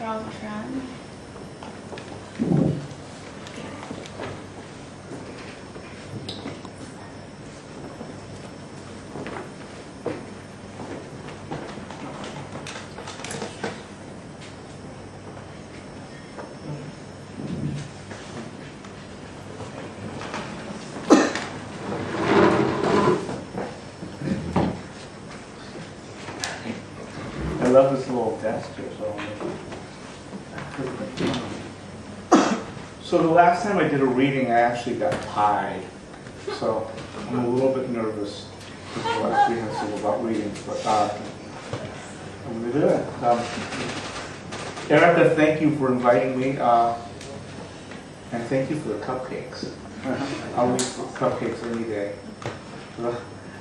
Truong Tran. I love this little desk here. So the last time I did a reading, I actually got tied. So I'm a little bit nervous. I'm apprehensive about readings, but I'm going to do it. Erica, thank you for inviting me, and thank you for the cupcakes. I'll eat cupcakes any day.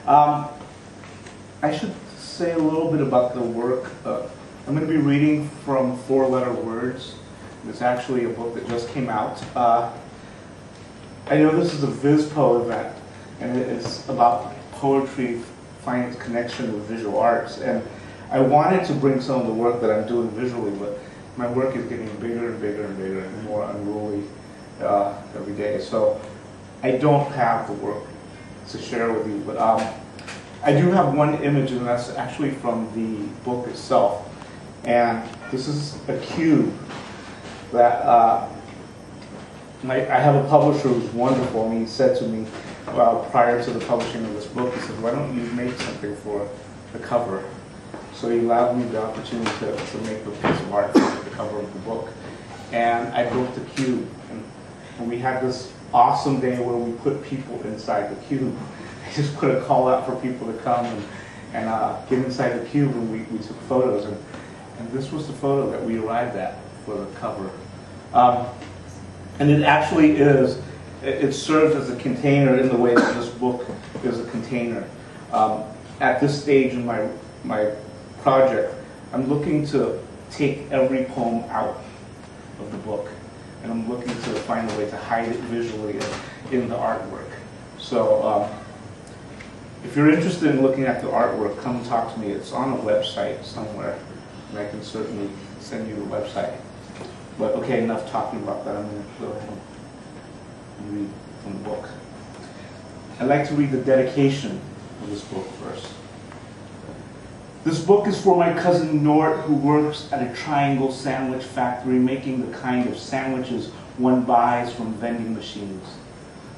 I should say a little bit about the work. I'm going to be reading from Four Letter Words. It's actually a book that just came out. I know this is a VisPo event, and it's about poetry finding its connection with visual arts. And I wanted to bring some of the work that I'm doing visually, but my work is getting bigger and bigger and bigger and more unruly every day. So I don't have the work to share with you, but I do have one image, and that's actually from the book itself. And this is a cube that I have a publisher who's wonderful, and he said to me prior to the publishing of this book, he said, why don't you make something for the cover? So he allowed me the opportunity to make a piece of art for the cover of the book. And I built the cube, and we had this awesome day where we put people inside the cube. I just put a call out for people to come and get inside the cube, and we took photos. And this was the photo that we arrived at for the cover. And it actually is, it serves as a container in the way that this book is a container. At this stage in my project, I'm looking to take every poem out of the book, and I'm looking to find a way to hide it visually in the artwork. So if you're interested in looking at the artwork, come and talk to me. It's on a website somewhere, and I can certainly send you the website. But okay, enough talking about that. I'm going to go ahead and read from the book. I'd like to read the dedication of this book first. This book is for my cousin Nort, who works at a triangle sandwich factory making the kind of sandwiches one buys from vending machines.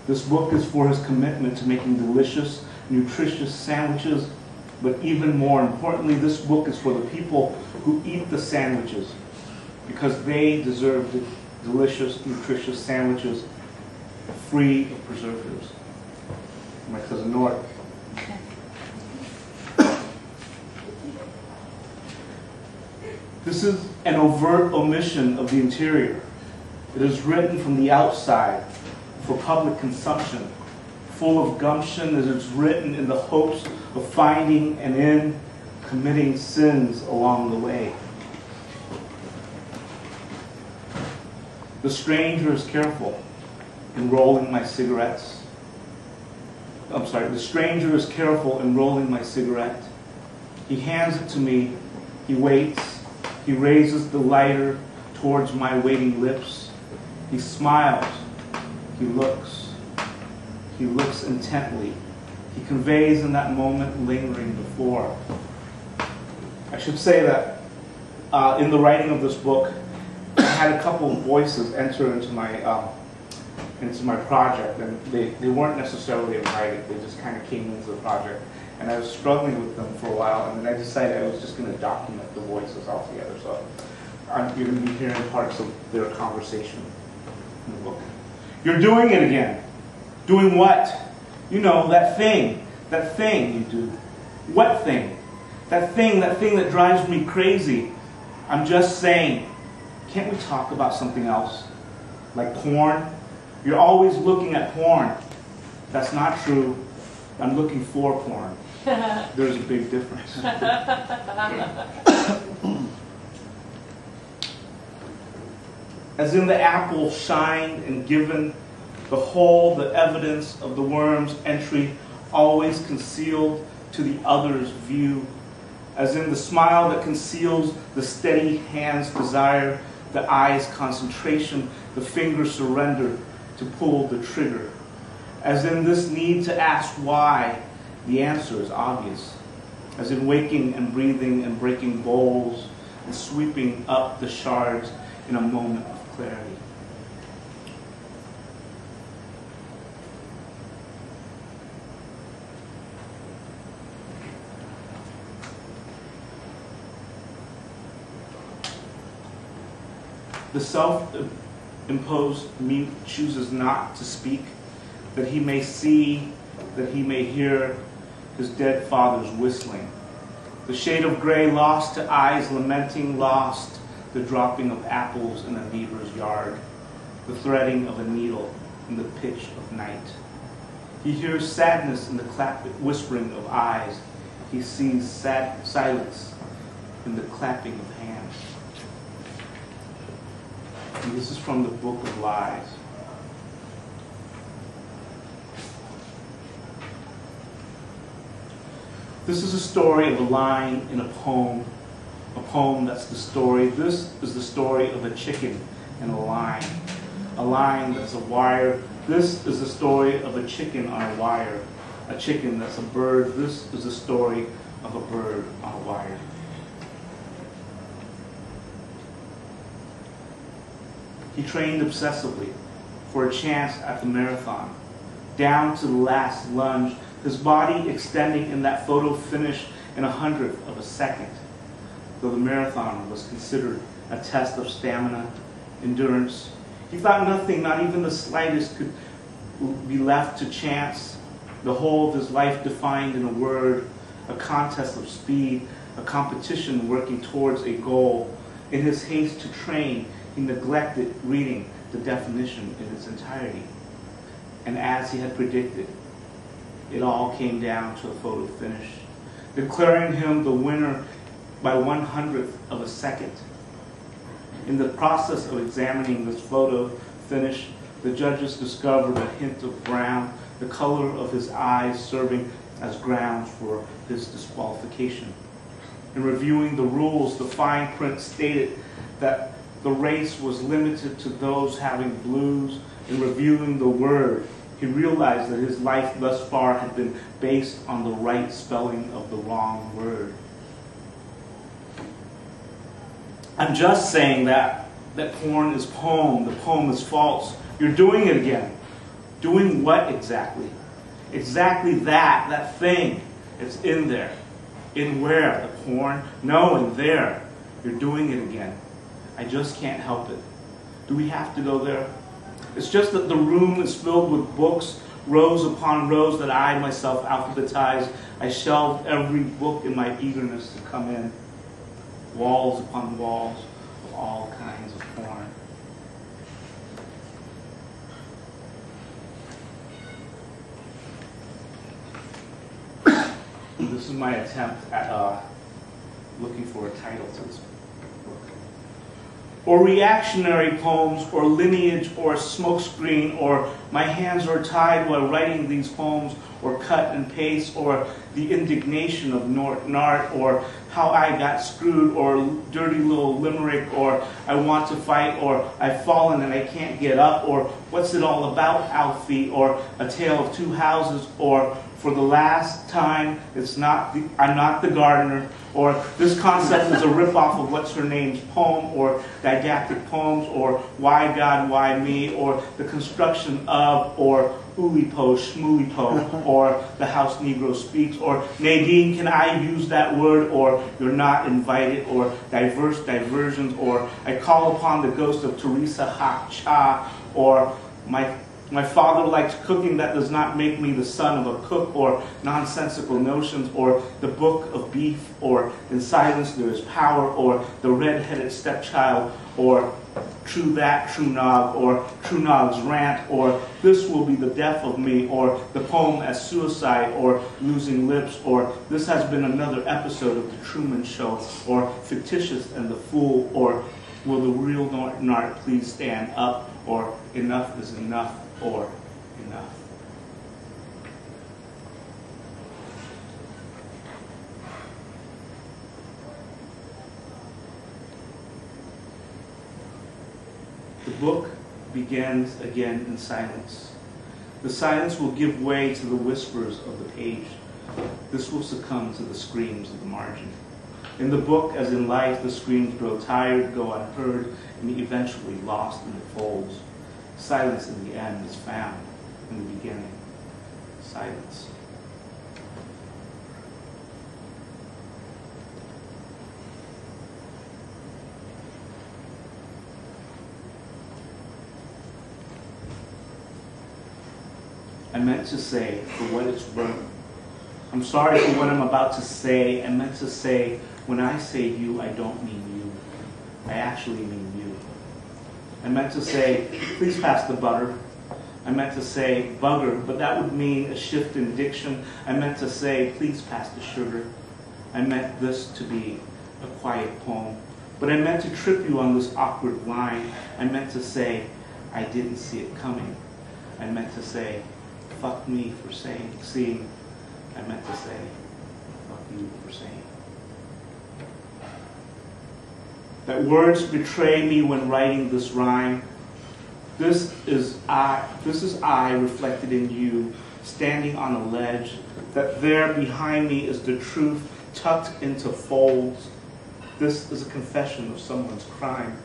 This book is for his commitment to making delicious, nutritious sandwiches, but even more importantly, this book is for the people who eat the sandwiches, because they deserve the delicious, nutritious sandwiches free of preservatives. My cousin Nort. This is an overt omission of the interior. It is written from the outside for public consumption, full of gumption as it's written in the hopes of finding and in committing sins along the way. The stranger is careful in rolling my cigarettes. The stranger is careful in rolling my cigarette. He hands it to me. He waits. He raises the lighter towards my waiting lips. He smiles. He looks. He looks intently. He conveys in that moment lingering before. I should say that in the writing of this book, I had a couple of voices enter into my project, and they weren't necessarily invited. They just kind of came into the project, and I was struggling with them for a while, and then I decided I was just going to document the voices altogether. So you're going to be hearing parts of their conversation in the book. You're doing it again. Doing what? You know, that thing you do. What thing? That thing that drives me crazy. I'm just saying, can't we talk about something else? Like porn? You're always looking at porn. That's not true. I'm looking for porn. There's a big difference. As in the apple shined and given the whole, the evidence of the worm's entry, always concealed to the other's view. as in the smile that conceals the steady hand's desire, the eye's concentration, the finger surrender to pull the trigger. As in this need to ask why, the answer is obvious. As in waking and breathing and breaking bowls and sweeping up the shards in a moment of clarity. The self-imposed mute chooses not to speak, that he may see, that he may hear his dead father's whistling. The shade of gray lost to eyes lamenting, lost the dropping of apples in a neighbor's yard, the threading of a needle in the pitch of night. He hears sadness in the whispering of eyes. He sees sad silence in the clapping of hands. And this is from the Book of Lies. This is a story of a line in a poem that's the story. This is the story of a chicken and a line that's a wire. This is the story of a chicken on a wire, a chicken that's a bird. This is the story of a bird on a wire. He trained obsessively for a chance at the marathon, down to the last lunge, his body extending in that photo finish in 1/100th of a second, though the marathon was considered a test of stamina, endurance. He thought nothing, not even the slightest, could be left to chance. The whole of his life defined in a word, a contest of speed, a competition working towards a goal. In his haste to train, he neglected reading the definition in its entirety. And as he had predicted, it all came down to a photo finish, declaring him the winner by 1/100th of a second. In the process of examining this photo finish, the judges discovered a hint of brown, the color of his eyes serving as grounds for his disqualification. In reviewing the rules, the fine print stated that the race was limited to those having blues. In reviewing the word, he realized that his life thus far had been based on the right spelling of the wrong word. I'm just saying that porn is poem, the poem is false. You're doing it again. Doing what exactly? Exactly that thing. It's in there. In where? The porn? No, in there. You're doing it again. I just can't help it. Do we have to go there? It's just that the room is filled with books, rows upon rows that I myself alphabetized. I shelved every book in my eagerness to come in. Walls upon walls of all kinds of porn. This is my attempt at looking for a title to this book. Or reactionary poems, or lineage, or smokescreen, or my hands are tied while writing these poems, or cut and paste, or the indignation of Nart, or how I got screwed, or dirty little limerick, or I want to fight, or I've fallen and I can't get up, or what's it all about, Alfie, or a tale of two houses, or for the last time, I'm not the gardener, or this concept is a ripoff of what's her name's poem, or didactic poems, or why God, why me, or the construction of, or Ulipo, Shmulipo, or the House Negro Speaks, or Nadine, can I use that word, or you're not invited, or diverse diversions, or I call upon the ghost of Teresa Ha Cha, or my father likes cooking, that does not make me the son of a cook, or nonsensical notions, or the book of beef, or in silence there is power, or the red-headed stepchild, or true that, true nog, or true nog's rant, or this will be the death of me, or the poem as suicide, or losing lips, or this has been another episode of the Truman Show, or fictitious and the fool, or will the real Nart please stand up, or enough is enough, or enough. The book begins again in silence. The silence will give way to the whispers of the page. This will succumb to the screams of the margin. In the book, as in life, the screams grow tired, go unheard, and eventually lost in the folds. Silence in the end is found in the beginning. Silence. I meant to say, for what it's worth. I'm sorry for what I'm about to say. I meant to say, when I say you, I don't mean you. I actually mean you. I meant to say, please pass the butter. I meant to say, bugger, but that would mean a shift in diction. I meant to say, please pass the sugar. I meant this to be a quiet poem. But I meant to trip you on this awkward line. I meant to say, I didn't see it coming. I meant to say, fuck me for seeing. I meant to say, fuck you for saying. That words betray me when writing this rhyme. This is I reflected in you, standing on a ledge. That there behind me is the truth tucked into folds. This is a confession of someone's crime.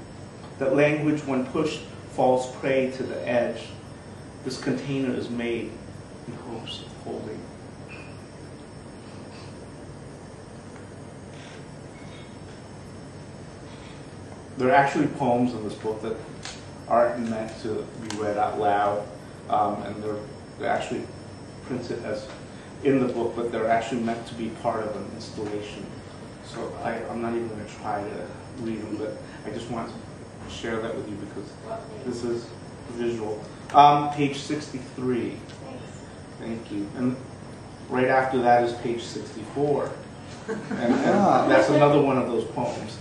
That language, when pushed, falls prey to the edge. This container is made in hopes of holding. There are actually poems in this book that aren't meant to be read out loud, and they're actually printed as in the book, but they're actually meant to be part of an installation. So I'm not even going to try to read them, but I just want to share that with you because this is visual. Page 63. Thank you. And right after that is page 64. And that's another one of those poems.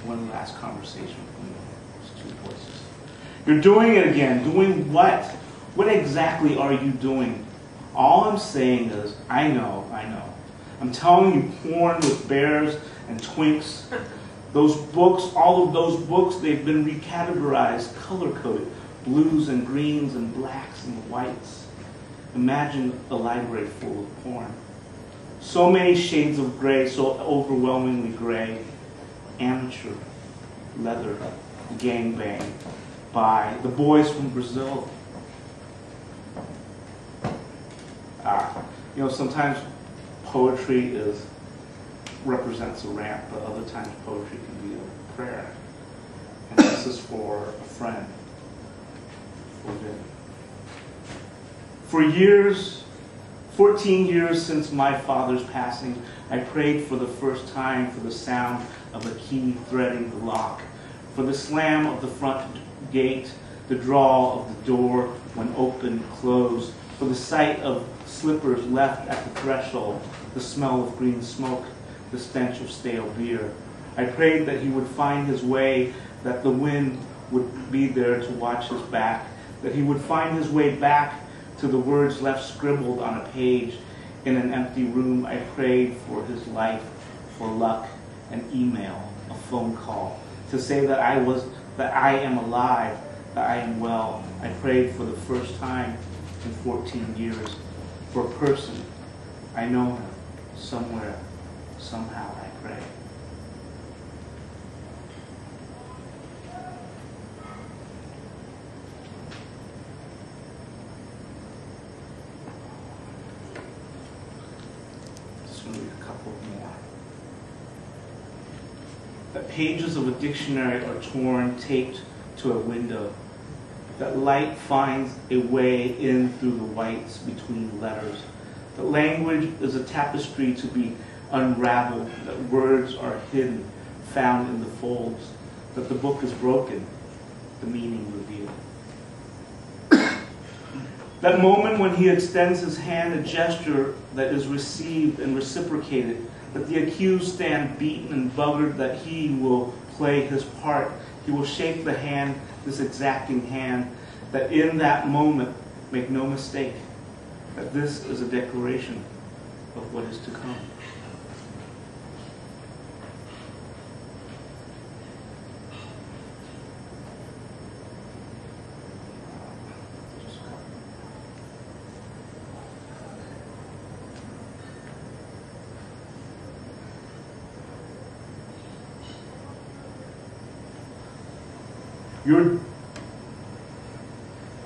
One last conversation from those two voices. You're doing it again. Doing what? What exactly are you doing? All I'm saying is, I know. I'm telling you, porn with bears and twinks. Those books, all of those books, they've been recategorized, color-coded, blues and greens and blacks and whites. Imagine a library full of porn. So many shades of gray, so overwhelmingly gray. Amateur, leather, gangbang, by the boys from Brazil. Sometimes poetry represents a rant, but other times poetry can be a prayer. And this is for a friend, for Vin. For years, 14 years since my father's passing, I prayed for the first time for the sound of a key threading the lock, for the slam of the front gate, the drawl of the door when opened, closed, for the sight of slippers left at the threshold, the smell of green smoke, the stench of stale beer. I prayed that he would find his way, that the wind would be there to watch his back, that he would find his way back to the words left scribbled on a page in an empty room. I prayed for his life, for luck, an email, a phone call, to say that I am alive, that I am well. I prayed for the first time in 14 years for a person. I know him somewhere, somehow I pray. Just going to read a couple more. The pages of a dictionary are torn, taped to a window. That light finds a way in through the whites between letters. That language is a tapestry to be unraveled. That words are hidden, found in the folds. That the book is broken, the meaning revealed. That moment when he extends his hand, a gesture that is received and reciprocated. That the accused stand beaten and buggered, that he will play his part. He will shake the hand, this exacting hand, that in that moment, make no mistake, that this is a declaration of what is to come.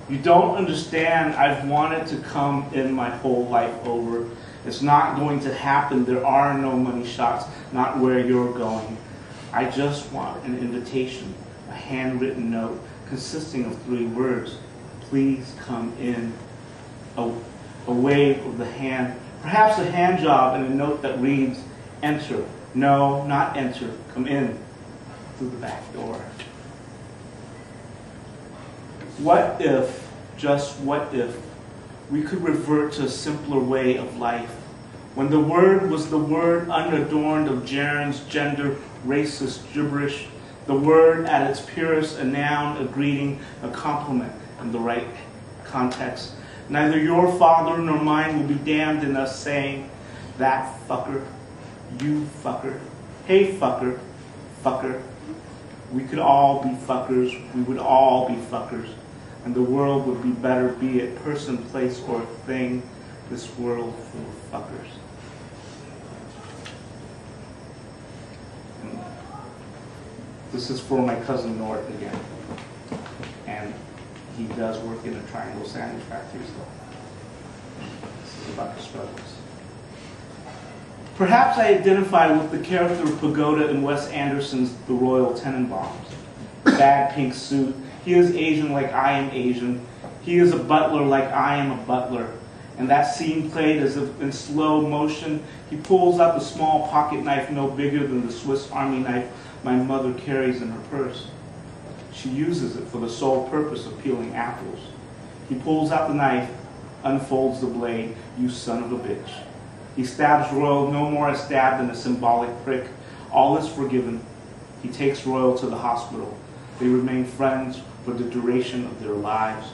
You don't understand. I've wanted to come in my whole life over. It's not going to happen. There are no money shots, not where you're going. I just want an invitation, a handwritten note consisting of 3 words. Please come in. A wave of the hand, perhaps a hand job, and a note that reads, enter. No, not enter. Come in through the back door. What if, just what if, we could revert to a simpler way of life, when the word was the word unadorned of gerunds, gender, racist gibberish, the word at its purest, a noun, a greeting, a compliment in the right context. Neither your father nor mine will be damned in us saying, that fucker, you fucker, hey fucker, fucker. We could all be fuckers, we would all be fuckers. And the world would be better, be it person, place, or thing, this world full of fuckers. And this is for my cousin Nort again. And he does work in a triangle sandwich factory still. This is about the struggles. Perhaps I identify with the character of Pagoda in Wes Anderson's The Royal Tenenbaums. Bad pink suit. He is Asian like I am Asian. He is a butler like I am a butler. And that scene played as if in slow motion. He pulls out the small pocket knife no bigger than the Swiss Army knife my mother carries in her purse. She uses it for the sole purpose of peeling apples. He pulls out the knife, unfolds the blade. You son of a bitch. He stabs Royal no more a stab than a symbolic prick. All is forgiven. He takes Royal to the hospital. They remain friends for the duration of their lives.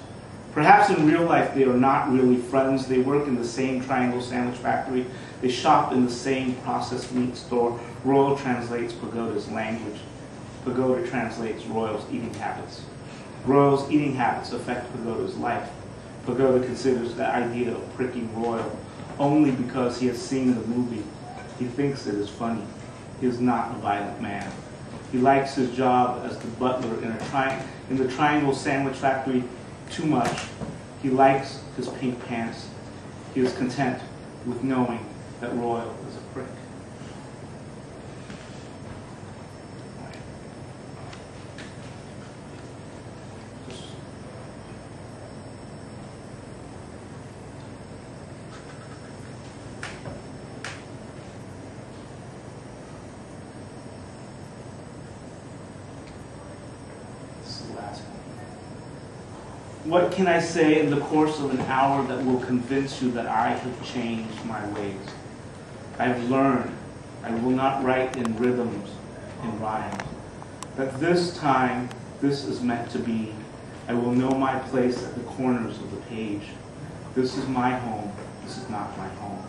Perhaps in real life they are not really friends. They work in the same triangle sandwich factory. They shop in the same processed meat store. Royal translates Pagoda's language. Pagoda translates Royal's eating habits. Royal's eating habits affect Pagoda's life. Pagoda considers the idea of pricking Royal only because he has seen the movie. He thinks it is funny. He is not a violent man. He likes his job as the butler in the triangle sandwich factory too much. He likes his pink pants. He is content with knowing that Royal is a prick. What can I say in the course of an hour that will convince you that I have changed my ways? I have learned I will not write in rhythms, in rhymes. That this time, this is meant to be. I will know my place at the corners of the page. This is my home. This is not my home.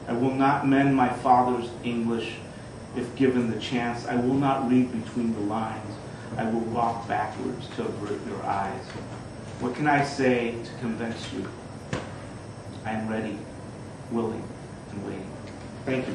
I will not mend my father's English if given the chance. I will not read between the lines. I will walk backwards to avert your eyes. What can I say to convince you? I am ready, willing, and waiting. Thank you.